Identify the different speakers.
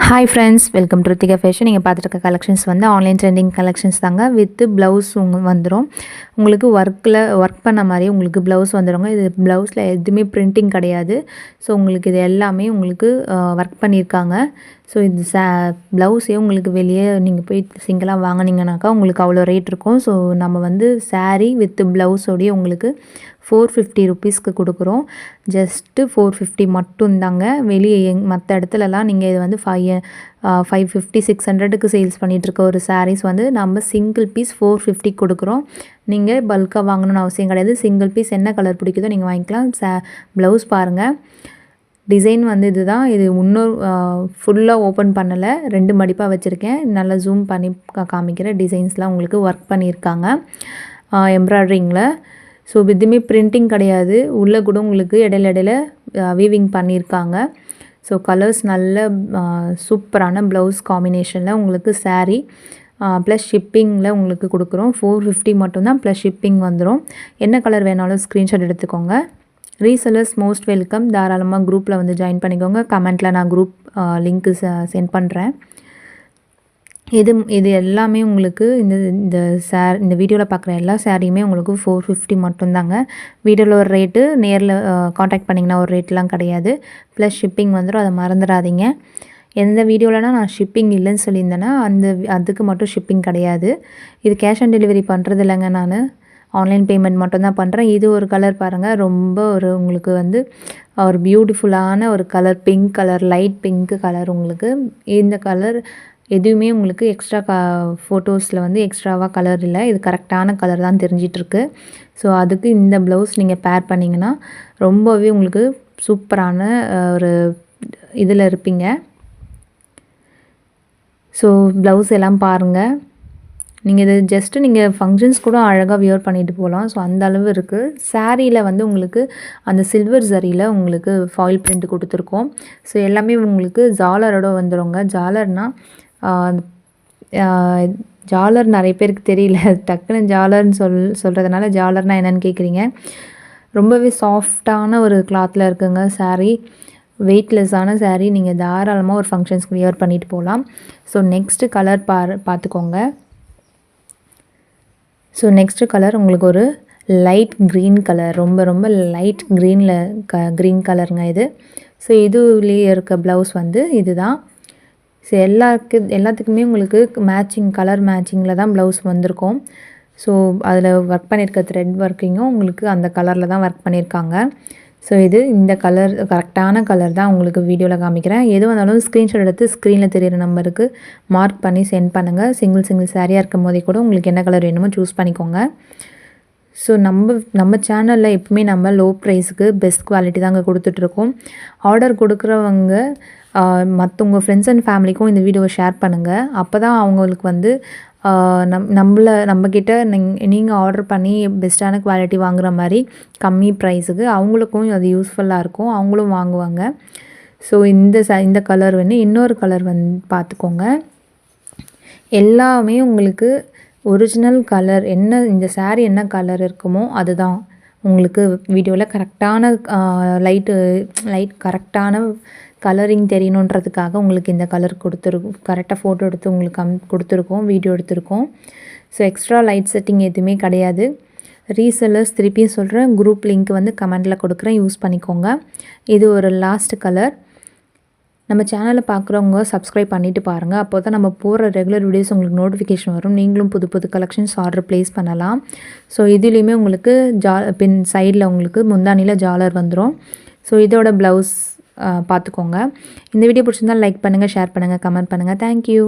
Speaker 1: Hi friends, welcome to Ritika fashion. நீங்கள் பார்த்துருக்க collections வந்து ஆன்லைன் ட்ரெண்டிங் கலெக்ஷன்ஸ் தாங்க. வித் ப்ளவுஸ் வந்துடும். உங்களுக்கு ஒர்க் பண்ண மாதிரி உங்களுக்கு ப்ளவுஸ் வந்துடுங்க. இது ப்ளவுஸில் எதுவுமே பிரிண்டிங் கிடையாது. ஸோ உங்களுக்கு இது எல்லாமே உங்களுக்கு ஒர்க் பண்ணியிருக்காங்க. ஸோ இது ப்ளவுஸே உங்களுக்கு வெளியே நீங்கள் போய் சிங்கிளாக வாங்கினீங்கனாக்கா உங்களுக்கு அவ்வளோ ரேட் இருக்கும். ஸோ நம்ம வந்து சாரீ வித் ப்ளவுஸோடையே உங்களுக்கு 450 ருபீஸ்க்கு கொடுக்குறோம். ஜஸ்ட்டு 450 மட்டும்தாங்க. வெளியே மற்ற இடத்துலலாம் நீங்கள் இது வந்து 550 600க்கு சேல்ஸ் பண்ணிகிட்ருக்க ஒரு சாரீஸ் வந்து நம்ம சிங்கிள் பீஸ் 450 கொடுக்குறோம். நீங்கள் பல்காக வாங்கணும்னு அவசியம் கிடையாது. சிங்கிள் பீஸ் என்ன கலர் பிடிக்குதோ நீங்கள் வாங்கிக்கலாம். ப்ளவுஸ் பாருங்கள், டிசைன் வந்து இதுதான். இது இன்னும் ஃபுல்லாக ஓப்பன் பண்ணலை, 2 மடிப்பாக வச்சுருக்கேன். நல்லா ஜூம் பண்ணி காமிக்கிற டிசைன்ஸ்லாம் உங்களுக்கு ஒர்க் பண்ணியிருக்காங்க எம்ப்ராய்டரிங்கில். ஸோ எதுவுமே பிரிண்டிங் கிடையாது. உள்ளே கூட உங்களுக்கு இடையில வீவிங் பண்ணியிருக்காங்க. ஸோ கலர்ஸ் நல்ல சூப்பரான ப்ளவுஸ் காம்பினேஷனில் உங்களுக்கு சாரீ ப்ளஸ் ஷிப்பிங்கில் உங்களுக்கு கொடுக்குறோம். 450 மட்டும்தான், ப்ளஸ் ஷிப்பிங் வந்துடும். என்ன கலர் வேணாலும் ஸ்க்ரீன்ஷாட் எடுத்துக்கோங்க. Resellers most welcome. தாராளமாக குரூப்பில் வந்து ஜாயின் பண்ணிக்கோங்க. கமெண்ட்டில் நான் குரூப் லிங்க்கு சென்ட் பண்ணுறேன். இது எல்லாமே உங்களுக்கு இந்த வீடியோவில் பார்க்குற எல்லா சாரியுமே உங்களுக்கு 450 மட்டும்தாங்க. வீடியோவில் ஒரு ரேட்டு, நேரில் காண்டாக்ட் பண்ணிங்கன்னா ஒரு ரேட்லாம் கிடையாது. ப்ளஸ் ஷிப்பிங் வந்துடும், அதை மறந்துடாதீங்க. எந்த வீடியோலனா நான் ஷிப்பிங் இல்லைன்னு சொல்லியிருந்தேன்னா அதுக்கு மட்டும் ஷிப்பிங் கிடையாது. இது கேஷ் ஆன் டெலிவரி பண்ணுறது இல்லைங்க. நான் ஆன்லைன் பேமெண்ட் மட்டும்தான் பண்ணுறேன். இது ஒரு கலர் பாருங்கள், ரொம்ப உங்களுக்கு வந்து ஒரு பியூட்டிஃபுல்லான ஒரு colour, pink colour, light pink colour. உங்களுக்கு இந்த கலர் எதுவுமே உங்களுக்கு எக்ஸ்ட்ரா ஃபோட்டோஸில் வந்து எக்ஸ்ட்ராவாக கலர் இல்லை. இது கரெக்டான கலர் தான் தெரிஞ்சிட்ருக்கு. ஸோ அதுக்கு இந்த ப்ளவுஸ் நீங்கள் பேர் பண்ணிங்கன்னா ரொம்பவே உங்களுக்கு சூப்பரான ஒரு இதில் இருப்பீங்க. ஸோ ப்ளவுஸ் எல்லாம் பாருங்கள். நீங்கள் இது ஜஸ்ட்டு நீங்கள் ஃபங்க்ஷன்ஸ் கூட அழகாக வியர் பண்ணிட்டு போகலாம். ஸோ அந்த அளவு இருக்குது. சாரியில் வந்து உங்களுக்கு அந்த சில்வர் சரியில் உங்களுக்கு ஃபாயில் பிரிண்ட் கொடுத்துருக்கோம். ஸோ எல்லாமே உங்களுக்கு ஜாலரோட வந்துடுங்க. ஜாலர் நிறைய பேருக்கு தெரியல. டக்குன்னு ஜாலர்னு சொல்கிறதுனால ஜாலர்னால் என்னென்னு கேட்குறீங்க. ரொம்பவே சாஃப்டான ஒரு கிளாத்தில் இருக்குங்க சாரீ. வெயிட்லெஸ்ஸான சாரீ. நீங்கள் தாராளமாக ஒரு ஃபங்க்ஷன்ஸ்க்கு வியர் பண்ணிட்டு போகலாம். ஸோ நெக்ஸ்ட்டு கலர் பார்த்துக்கோங்க. ஸோ நெக்ஸ்ட்டு கலர் உங்களுக்கு ஒரு லைட் க்ரீன் கலர், ரொம்ப லைட் க்ரீன் கலருங்க இது. ஸோ இதுலேயே இருக்க ப்ளவுஸ் வந்து இதுதான். ஸோ எல்லாத்துக்குமே உங்களுக்கு கலர் மேட்சிங்கில் தான் ப்ளவுஸ் வந்திருக்கும். ஸோ அதில் ஒர்க் பண்ணியிருக்க த்ரெட் ஒர்க்கிங்கும் உங்களுக்கு அந்த கலரில் தான் ஒர்க் பண்ணியிருக்காங்க. ஸோ இந்த கலர் கரெக்டான கலர் தான் உங்களுக்கு வீடியோவில் காமிக்கிறேன். எது வந்தாலும் ஸ்க்ரீன்ஷாட் எடுத்து ஸ்க்ரீனில் தெரியிற நம்பருக்கு மார்க் பண்ணி சென்ட் பண்ணுங்கள். சிங்கிள் சாரியாக இருக்கும் போதே கூட உங்களுக்கு என்ன கலர் வேணுமோ சூஸ் பண்ணிக்கோங்க. ஸோ நம்ம சேனலில் எப்பவுமே நம்ம லோ ப்ரைஸுக்கு பெஸ்ட் குவாலிட்டி தாங்க கொடுத்துட்ருக்கோம். ஆர்டர் கொடுக்குறவங்க மற்றவங்க ஃப்ரெண்ட்ஸ் அண்ட் ஃபேமிலிக்கும் இந்த வீடியோவை ஷேர் பண்ணுங்கள். அப்போ தான் அவங்களுக்கு வந்து நம்மக்கிட்ட நீங்கள் ஆர்டர் பண்ணி பெஸ்ட்டான குவாலிட்டி வாங்குகிற மாதிரி கம்மி ப்ரைஸுக்கு அவங்களுக்கும் அது யூஸ்ஃபுல்லாக இருக்கும். அவங்களும் வாங்குவாங்க. ஸோ இந்த கலர் வேணும். இன்னொரு கலர் பார்த்துக்கோங்க. எல்லாமே உங்களுக்கு ஒரிஜினல் கலர் இந்த சாரீ என்ன கலர் இருக்குமோ அதுதான் உங்களுக்கு வீடியோவில் கரெக்டான கரெக்டான கலரிங் தெரியணுன்றதுக்காக உங்களுக்கு இந்த கலர் கரெக்டாக ஃபோட்டோ எடுத்து உங்களுக்கு கொடுத்துருக்கோம், வீடியோ எடுத்திருக்கோம். ஸோ எக்ஸ்ட்ரா லைட் செட்டிங் எதுவுமே கிடையாது. ரீசெல்லர்ஸ் திருப்பியும் சொல்கிறேன், குரூப் லிங்க் வந்து கமெண்டில் கொடுக்குறேன், யூஸ் பண்ணிக்கோங்க. இது ஒரு லாஸ்ட் கலர். நம்ம சேனலை பார்க்குறவங்க சப்ஸ்கிரைப் பண்ணிவிட்டு பாருங்கள். அப்போ தான் நம்ம போகிற ரெகுலர் வீடியோஸ் உங்களுக்கு நோட்டிஃபிகேஷன் வரும். நீங்களும் புது கலெக்ஷன்ஸ் ஆர்டர் ப்ளேஸ் பண்ணலாம். ஸோ இதுலேயுமே உங்களுக்கு பின் சைடில் உங்களுக்கு முந்தானியில் ஜாலர் வந்துடும். ஸோ இதோட ப்ளவுஸ் பார்த்துக்கோங்க. இந்த வீடியோ பிடிச்சிருந்தால் லைக் பண்ணுங்கள், ஷேர் பண்ணுங்கள், கமெண்ட் பண்ணுங்கள். தேங்க்யூ.